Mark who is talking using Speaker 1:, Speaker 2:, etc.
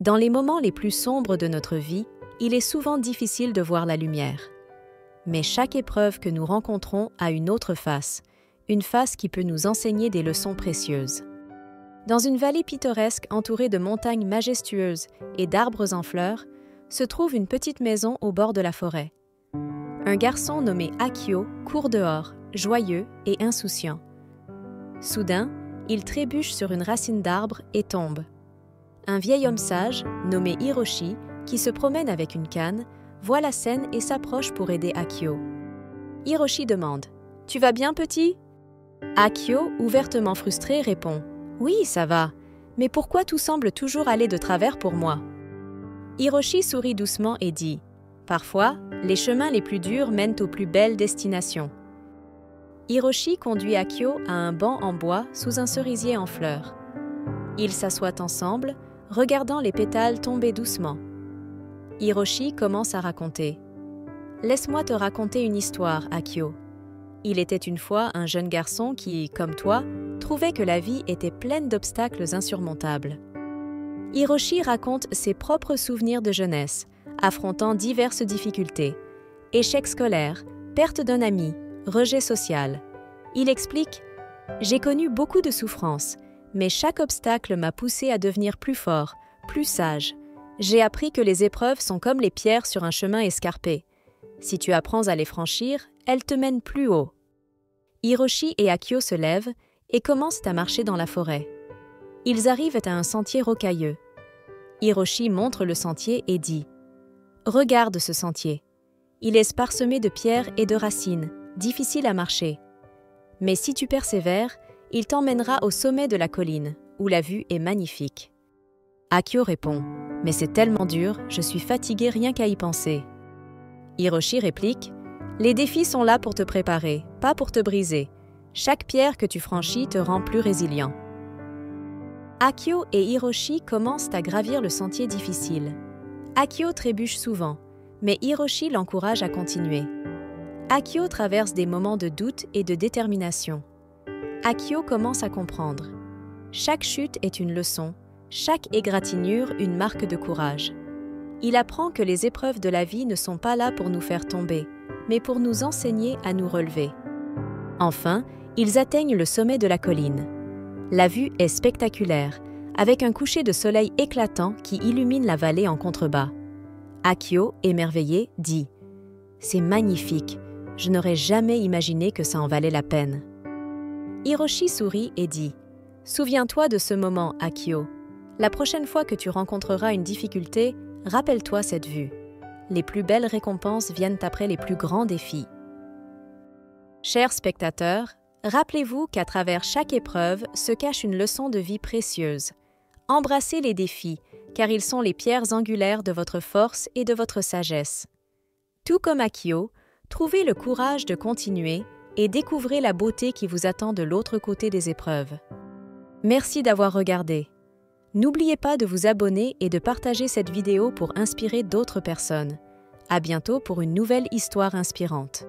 Speaker 1: Dans les moments les plus sombres de notre vie, il est souvent difficile de voir la lumière. Mais chaque épreuve que nous rencontrons a une autre face, une face qui peut nous enseigner des leçons précieuses. Dans une vallée pittoresque entourée de montagnes majestueuses et d'arbres en fleurs, se trouve une petite maison au bord de la forêt. Un garçon nommé Akio court dehors, joyeux et insouciant. Soudain, il trébuche sur une racine d'arbre et tombe. Un vieil homme sage, nommé Hiroshi, qui se promène avec une canne, voit la scène et s'approche pour aider Akio. Hiroshi demande « Tu vas bien, petit ?» Akio, ouvertement frustré, répond « Oui, ça va, mais pourquoi tout semble toujours aller de travers pour moi ?» Hiroshi sourit doucement et dit « Parfois, les chemins les plus durs mènent aux plus belles destinations. » Hiroshi conduit Akio à un banc en bois sous un cerisier en fleurs. Ils s'assoient ensemble, regardant les pétales tomber doucement. Hiroshi commence à raconter. « Laisse-moi te raconter une histoire, Akio. Il était une fois un jeune garçon qui, comme toi, trouvait que la vie était pleine d'obstacles insurmontables. » Hiroshi raconte ses propres souvenirs de jeunesse, affrontant diverses difficultés. Échec scolaire, perte d'un ami, rejet social. Il explique « J'ai connu beaucoup de souffrances, mais chaque obstacle m'a poussé à devenir plus fort, plus sage. J'ai appris que les épreuves sont comme les pierres sur un chemin escarpé. Si tu apprends à les franchir, elles te mènent plus haut. » Hiroshi et Akio se lèvent et commencent à marcher dans la forêt. Ils arrivent à un sentier rocailleux. Hiroshi montre le sentier et dit « Regarde ce sentier. Il est parsemé de pierres et de racines, difficile à marcher. Mais si tu persévères, il t'emmènera au sommet de la colline, où la vue est magnifique. » Akio répond « Mais c'est tellement dur, je suis fatigué rien qu'à y penser. » Hiroshi réplique « Les défis sont là pour te préparer, pas pour te briser. Chaque pierre que tu franchis te rend plus résilient. » Akio et Hiroshi commencent à gravir le sentier difficile. Akio trébuche souvent, mais Hiroshi l'encourage à continuer. Akio traverse des moments de doute et de détermination. Akio commence à comprendre. Chaque chute est une leçon, chaque égratignure une marque de courage. Il apprend que les épreuves de la vie ne sont pas là pour nous faire tomber, mais pour nous enseigner à nous relever. Enfin, ils atteignent le sommet de la colline. La vue est spectaculaire, avec un coucher de soleil éclatant qui illumine la vallée en contrebas. Akio, émerveillé, dit « C'est magnifique, je n'aurais jamais imaginé que ça en valait la peine. » Hiroshi sourit et dit « Souviens-toi de ce moment, Akio. La prochaine fois que tu rencontreras une difficulté, rappelle-toi cette vue. Les plus belles récompenses viennent après les plus grands défis. » Chers spectateurs, rappelez-vous qu'à travers chaque épreuve se cache une leçon de vie précieuse. Embrassez les défis, car ils sont les pierres angulaires de votre force et de votre sagesse. Tout comme Akio, trouvez le courage de continuer et découvrez la beauté qui vous attend de l'autre côté des épreuves. Merci d'avoir regardé. N'oubliez pas de vous abonner et de partager cette vidéo pour inspirer d'autres personnes. À bientôt pour une nouvelle histoire inspirante.